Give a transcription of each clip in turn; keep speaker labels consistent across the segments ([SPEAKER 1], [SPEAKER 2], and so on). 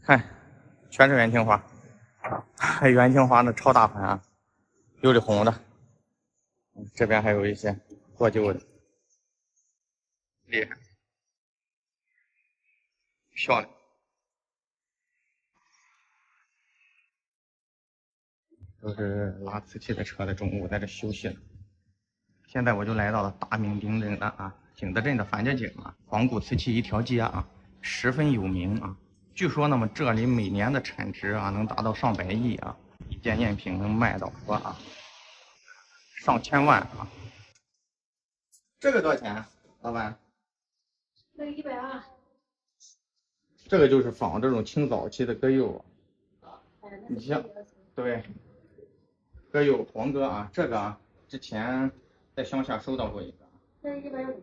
[SPEAKER 1] 看，全是元青花，元青花的超大盘啊，有的红的，这边还有一些破旧的，厉害，漂亮。都是拉瓷器的车的中午在这休息了。现在我就来到了大名鼎鼎的景德镇的范家井啊，仿古瓷器一条街啊，十分有名啊。据说那么这里每年的产值啊能达到上百亿啊，一件赝品能卖到上千万啊。这个多少钱，老板？
[SPEAKER 2] 这个120。
[SPEAKER 1] 这个就是仿这种清早期的鸽釉，你像对。鸽釉黄鸽啊，这个啊，之前在乡下收到过一个，
[SPEAKER 2] 这150。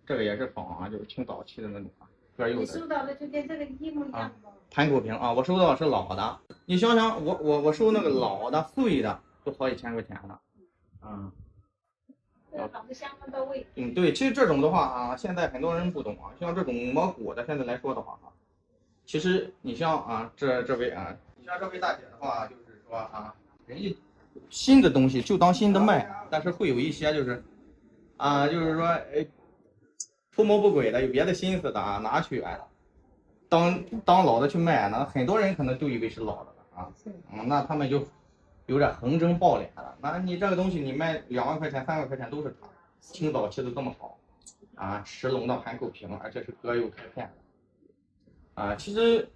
[SPEAKER 1] 这个也是仿啊，就是清早期的那种鸽釉的。
[SPEAKER 2] 你收到的就跟这个一模一样的。
[SPEAKER 1] 盘口瓶啊，我收到的是老的。你想想，我收那个老的碎的都好几千块钱呢。
[SPEAKER 2] 仿的相当到位。
[SPEAKER 1] 对，其实这种的话啊，现在很多人不懂啊，像这种磨骨的，现在来说的话啊，其实你像这位啊，你像这位大姐的话，就是说啊，人家新的东西就当新的卖，但是会有一些就是就是说图谋不轨的，有别的心思的啊，拿去当老的去卖，那很多人可能都以为是老的了啊，那他们就有点横征暴敛了。那你这个东西你卖2万块钱、3万块钱都是它，清早期的这么好啊，石龙的盘口瓶，而且是鸽釉开片的其实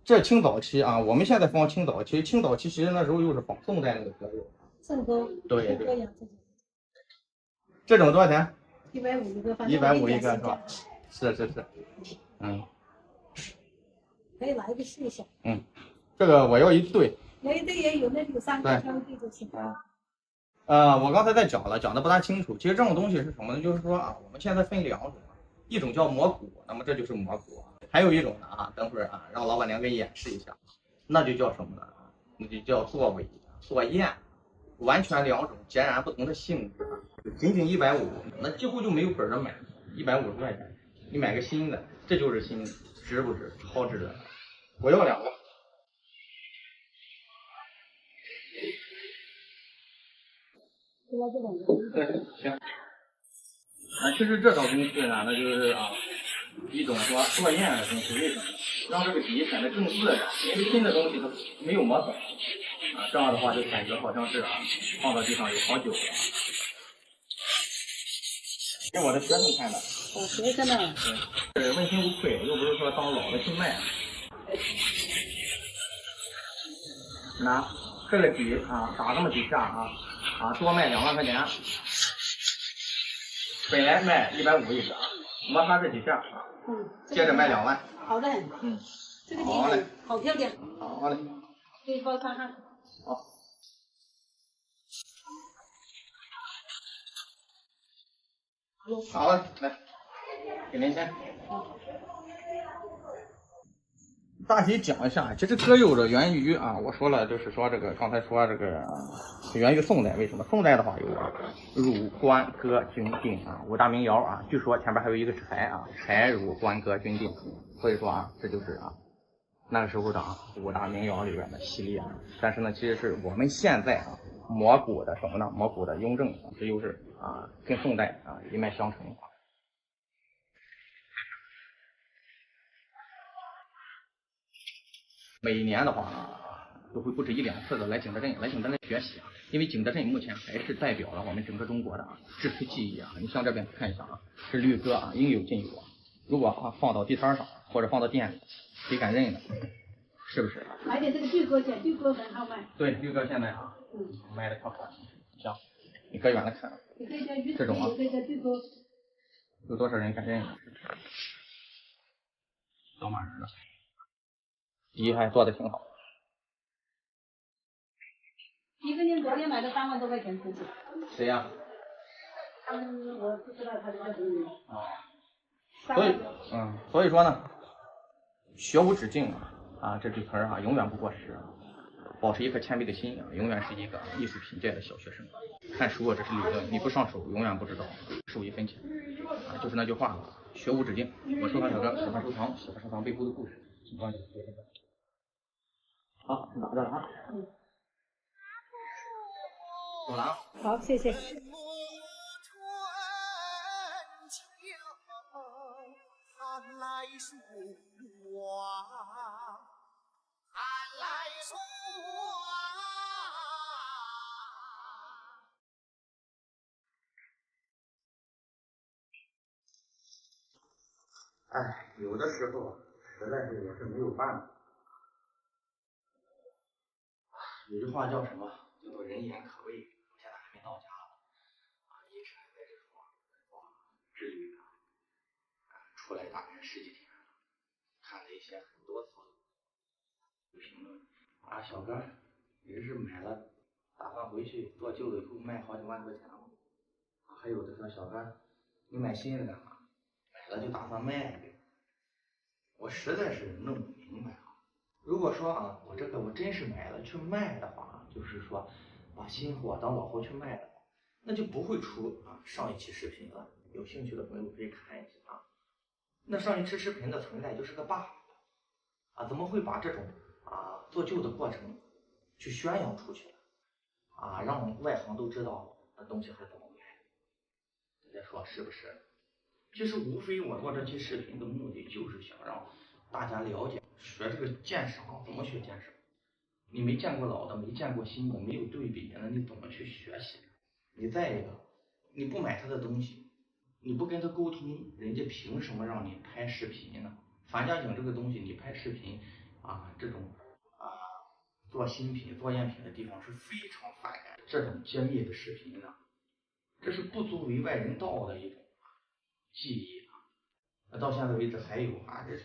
[SPEAKER 1] 这清早期啊，我们现在放清早期，清早期其实那时候又是仿宋代那个鸽釉。
[SPEAKER 2] 正宗。
[SPEAKER 1] 对。这种多少钱
[SPEAKER 2] ？150一个
[SPEAKER 1] ，150一个是吧？是。
[SPEAKER 2] 可以来一个试一下。
[SPEAKER 1] 这个我要一对。
[SPEAKER 2] 有一对也有，那有3个挑一对就行。
[SPEAKER 1] 我刚才在讲的不大清楚。其实这种东西是什么呢？就是说我们现在分2种，一种叫磨骨，那么这就是磨骨，还有一种呢等会儿让老板娘给你演示一下，那就叫什么呢？那就叫做尾、做砚，完全2种截然不同的性质。仅仅150，那几乎就没有本的买，150块钱，你买个新的，这就是新的，值不值？超值的。我要2个。行。其实这种东西呢，那就是一种说做砚的东西，为什么？让这个底显得更自然，因为新的东西它没有磨粉这样的话就感觉好像是放到地上有好久了。给我的学生看的。
[SPEAKER 2] 学生呢？
[SPEAKER 1] 对，问心无愧，又不是说当老的去卖。拿这个底打这么几下多卖2万块钱。本来卖150一个摩擦这几下接着卖2万。
[SPEAKER 2] 好的很。这个底好嘞，好漂亮。
[SPEAKER 1] 好嘞。
[SPEAKER 2] 可以包上。
[SPEAKER 1] 好。好了，来，给您钱。大体讲一下，其实鸽釉的源于我说了，就是说刚才说这个源于宋代。为什么？宋代的话有汝、官、鸽、钧、定5大名窑据说前边还有一个柴柴、汝、官、鸽、钧、定，所以说这就是那个时候的5大名窑里边的系列。但是呢，其实是我们现在磨骨的什么呢？磨骨的雍正，这又是跟宋代一脉相承。每年的话都会不止1、2次的来景德镇学习因为景德镇目前还是代表了我们整个中国的制瓷技艺你向这边看一下是绿鸽应有尽有如果放到地摊上或者放到店里，谁敢认呢？是不是？
[SPEAKER 2] 买点这个绿鸽去，绿鸽很好卖。
[SPEAKER 1] 对，绿鸽现在卖的可好了。行，你可以远的看。这种有多少人敢认呢？老马人了。底还做的挺好。
[SPEAKER 2] 一个人昨天买的3万多块钱出去。
[SPEAKER 1] 谁呀？
[SPEAKER 2] 我不知道他是叫什么名。
[SPEAKER 1] 所以说呢，学无止境这句词永远不过时。保持一颗谦卑的心永远是一个艺术品界的小学生。看书这是理论，你不上手永远不知道受1分钱就是那句话学无止境。我收藏小哥，喜欢收藏，喜欢收藏背后的故事。请关注。好，拿着了啊。走了啊。
[SPEAKER 2] 好，谢谢。
[SPEAKER 1] 哎，有的时候实在是也是没有办法。有句话叫什么？叫做人言可畏。我现在还没到家呢，一直还在这说，至于出来大概10几天了，看了一些很多次评论小哥，人是买了，打算回去做旧的以后卖好几万块钱了。还有的说小哥，你买新的干嘛？买了就打算卖呗。我实在是弄不明白啊。如果说我这个我真是买了去卖的话，就是说把新货当老货去卖的话，那就不会出上一期视频了。有兴趣的朋友可以看一下啊。那上一期视频的存在就是个 bug 怎么会把这种做旧的过程去宣扬出去让外行都知道那东西是怎么卖的？大家说是不是？其实无非我做这期视频的目的就是想让大家了解学这个鉴赏怎么学鉴赏。你没见过老的，没见过新的，没有对比，那你怎么去学习？你再一个，你不买他的东西，你不跟他沟通，人家凭什么让你拍视频呢？樊家井这个东西，你拍视频这种做新品、做赝品的地方是非常反感这种揭秘的视频的，这是不足为外人道的一种技艺到现在为止还有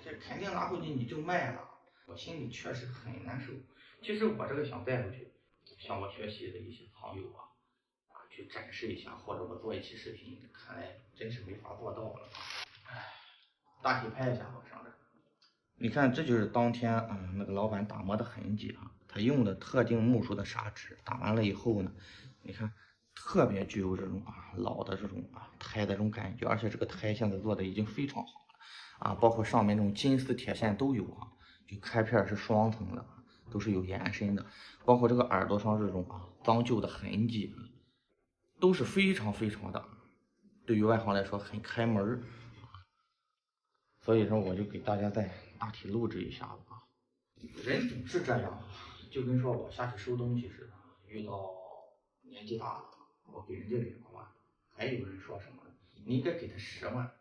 [SPEAKER 1] 这肯定拿回去你就卖了，我心里确实很难受。其实我这个想带回去，向我学习的一些朋友去展示一下，或者我做一期视频，看来真是没法做到了。大体拍一下我上这。你看，这就是当天那个老板打磨的痕迹他用的特定目数的砂纸，打完了以后呢，你看特别具有这种老的这种胎的这种感觉，而且这个胎现在做的已经非常好了包括上面这种金丝铁线都有就开片是双层的，都是有延伸的，包括这个耳朵上这种脏旧的痕迹，都是非常非常的，对于外行来说很开门所以说我就给大家再大体录制一下子人总是这样就跟说我下去收东西似的，遇到年纪大的，我给人家2万，还有人说什么，你应该给他10万，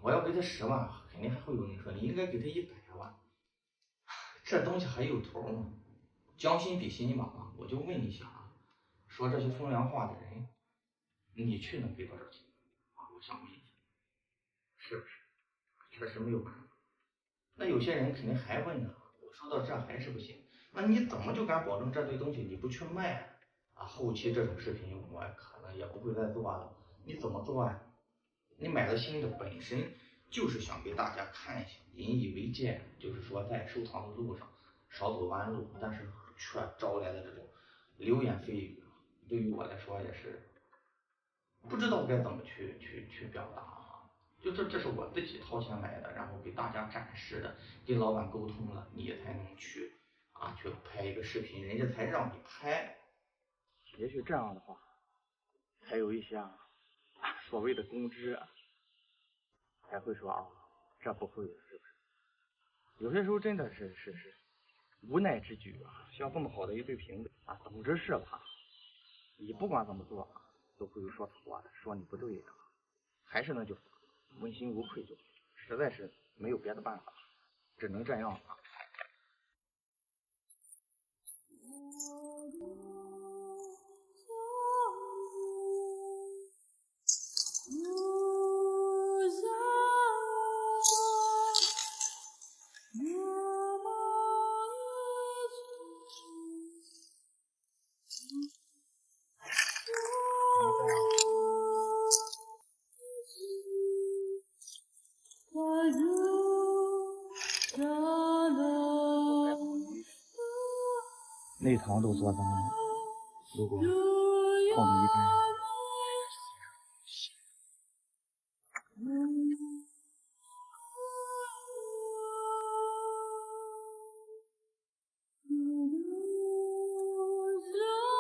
[SPEAKER 1] 我要给他10万，肯定还会有人说你应该给他100万，这东西还有头吗？将心比心吧我就问一下说这些风凉话的人，你去能给多少钱我想问一下，是不是？确实没有办法。那有些人肯定还问呢，我说到这还是不行，那你怎么就敢保证这堆东西你不去卖后期这种视频我可能也不会再做了，你怎么做你买了新的本身就是想给大家看一下，引以为戒，就是说在收藏的路上少走弯路，但是却招来了这种流言蜚语，对于我来说也是不知道该怎么去表达就这是我自己掏钱买的，然后给大家展示的，跟老板沟通了，你才能去去拍一个视频，人家才让你拍。也许这样的话，才有一些所谓的公知才会说这不会的，是不是？有些时候真的是无奈之举像这么好的一对瓶子总之是你不管怎么做都会有说错的，说你不对的，还是那句话。问心无愧就实在是没有别的办法，只能这样内堂都做脏了，如果泡的一般